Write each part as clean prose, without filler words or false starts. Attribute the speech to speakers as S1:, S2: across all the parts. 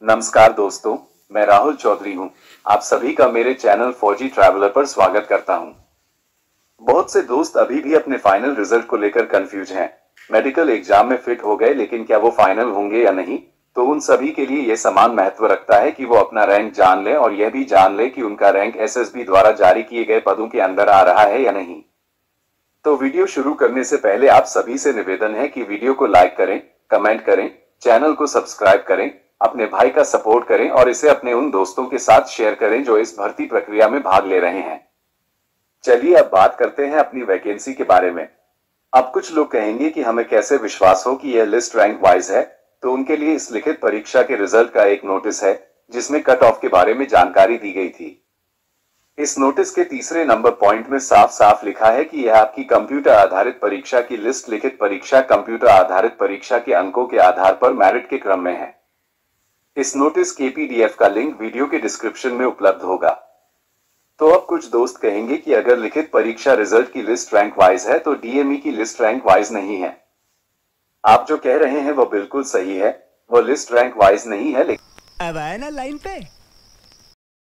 S1: नमस्कार दोस्तों, मैं राहुल चौधरी हूं। आप सभी का मेरे चैनल फौजी ट्रैवलर पर स्वागत करता हूं। बहुत से दोस्त अभी भी अपने फाइनल रिजल्ट को लेकर कंफ्यूज हैं। मेडिकल एग्जाम में फिट हो गए, लेकिन क्या वो फाइनल होंगे या नहीं? तो उन सभी के लिए यह समान महत्व रखता है कि वो अपना रैंक जान ले और यह भी जान ले कि उनका रैंक एसएसबी द्वारा जारी किए गए पदों के अंदर आ रहा है या नहीं। तो वीडियो शुरू करने से पहले आप सभी से निवेदन है कि वीडियो को लाइक करें, कमेंट करें, चैनल को सब्सक्राइब करें, अपने भाई का सपोर्ट करें और इसे अपने उन दोस्तों के साथ शेयर करें जो इस भर्ती प्रक्रिया में भाग ले रहे हैं। चलिए अब बात करते हैं अपनी वैकेंसी के बारे में। अब कुछ लोग कहेंगे कि हमें कैसे विश्वास हो कि यह लिस्ट रैंक वाइज है, तो उनके लिए इस लिखित परीक्षा के रिजल्ट का एक नोटिस है जिसमें कट ऑफ के बारे में जानकारी दी गई थी। इस नोटिस के तीसरे नंबर पॉइंट में साफ साफ लिखा है कि यह आपकी कंप्यूटर आधारित परीक्षा की लिस्ट लिखित परीक्षा कंप्यूटर आधारित परीक्षा के अंकों के आधार पर मेरिट के क्रम में है। इस नोटिस के पीडीएफ का लिंक वीडियो के डिस्क्रिप्शन में उपलब्ध होगा। तो अब कुछ दोस्त कहेंगे कि अगर लिखित परीक्षा रिजल्ट की लिस्ट रैंक वाइज है तो डीएमई की लिस्ट रैंक वाइज नहीं है। आप जो कह रहे हैं वो बिल्कुल सही है, वो लिस्ट रैंक वाइज नहीं है, लेकिन
S2: अब आए ना लाइन पे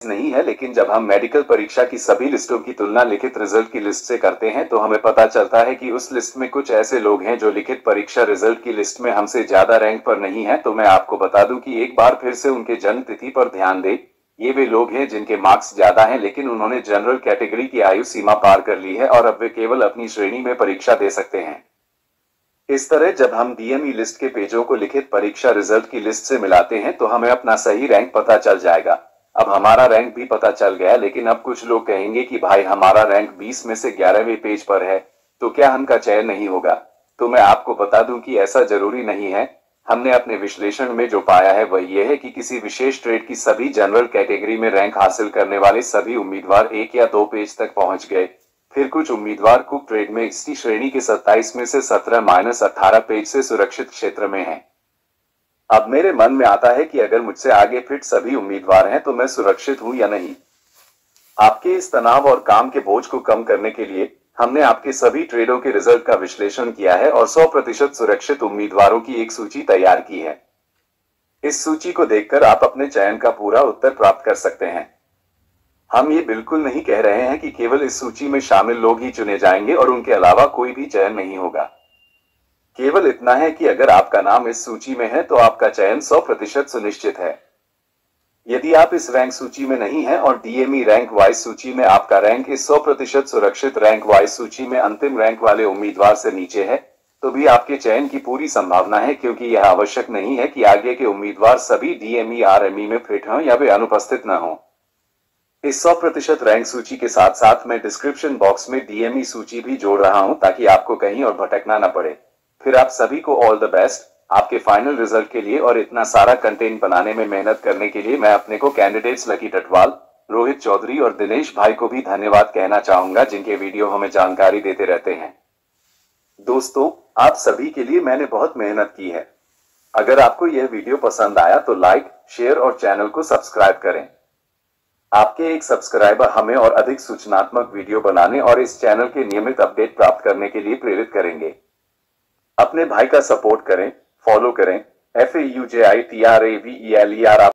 S1: लेकिन जब हम मेडिकल परीक्षा की सभी लिस्टों की तुलना लिखित रिजल्ट की लिस्ट से करते हैं तो हमें पता चलता है कि उस लिस्ट में कुछ ऐसे लोग हैं जो लिखित परीक्षा रिजल्ट की लिस्ट में हमसे ज्यादा रैंक पर नहीं है। तो मैं आपको बता दूं कि एक बार फिर से उनके जन्म तिथि पर ध्यान दें। ये वे लोग हैं जिनके मार्क्स ज्यादा हैं, लेकिन उन्होंने जनरल कैटेगरी की आयु सीमा पार कर ली है और अब वे केवल अपनी श्रेणी में परीक्षा दे सकते हैं। इस तरह जब हम डीएमई लिस्ट के पेजों को लिखित परीक्षा रिजल्ट की लिस्ट से मिलाते हैं तो हमें अपना सही रैंक पता चल जाएगा। अब हमारा रैंक भी पता चल गया, लेकिन अब कुछ लोग कहेंगे कि भाई हमारा रैंक 20 में से 11वें पेज पर है, तो क्या हमका चयन नहीं होगा? तो मैं आपको बता दूं कि ऐसा जरूरी नहीं है। हमने अपने विश्लेषण में जो पाया है वह यह है कि किसी विशेष ट्रेड की सभी जनरल कैटेगरी में रैंक हासिल करने वाले सभी उम्मीदवार 1 या 2 पेज तक पहुंच गए। फिर कुछ उम्मीदवार कुक ट्रेड में इसी श्रेणी के 27 में से 17-18 पेज से सुरक्षित क्षेत्र में हैं। अब मेरे मन में आता है कि अगर मुझसे आगे फिट सभी उम्मीदवार हैं तो मैं सुरक्षित हूं या नहीं। आपके इस तनाव और काम के बोझ को कम करने के लिए हमने आपके सभी ट्रेडों के रिजल्ट का विश्लेषण किया है और 100% सुरक्षित उम्मीदवारों की एक सूची तैयार की है। इस सूची को देखकर आप अपने चयन का पूरा उत्तर प्राप्त कर सकते हैं। हम ये बिल्कुल नहीं कह रहे हैं कि केवल इस सूची में शामिल लोग ही चुने जाएंगे और उनके अलावा कोई भी चयन नहीं होगा। केवल इतना है कि अगर आपका नाम इस सूची में है तो आपका चयन 100% सुनिश्चित है। यदि आप इस रैंक सूची में नहीं हैं और डीएमई रैंक वाइज सूची में आपका रैंक इस 100% सुरक्षित रैंक वाइज सूची में अंतिम रैंक वाले उम्मीदवार से नीचे है, तो भी आपके चयन की पूरी संभावना है, क्योंकि यह आवश्यक नहीं है कि आगे के उम्मीदवार सभी डीएमई आरएमई में फिट हों या वे अनुपस्थित न हों। इस 100% रैंक सूची के साथ साथ मैं डिस्क्रिप्शन बॉक्स में डीएमई सूची भी जोड़ रहा हूं ताकि आपको कहीं और भटकना न पड़े। फिर आप सभी को ऑल द बेस्ट आपके फाइनल रिजल्ट के लिए। और इतना सारा कंटेंट बनाने में मेहनत करने के लिए मैं अपने को कैंडिडेट्स लकी टटवाल, रोहित चौधरी और दिनेश भाई को भी धन्यवाद कहना चाहूंगा, जिनके वीडियो हमें जानकारी देते रहते हैं। दोस्तों, आप सभी के लिए मैंने बहुत मेहनत की है। अगर आपको यह वीडियो पसंद आया तो लाइक, शेयर और चैनल को सब्सक्राइब करें। आपके एक सब्सक्राइबर हमें और अधिक सूचनात्मक वीडियो बनाने और इस चैनल के नियमित अपडेट प्राप्त करने के लिए प्रेरित करेंगे। अपने भाई का सपोर्ट करें, फॉलो करें। FAUJITRAVELER।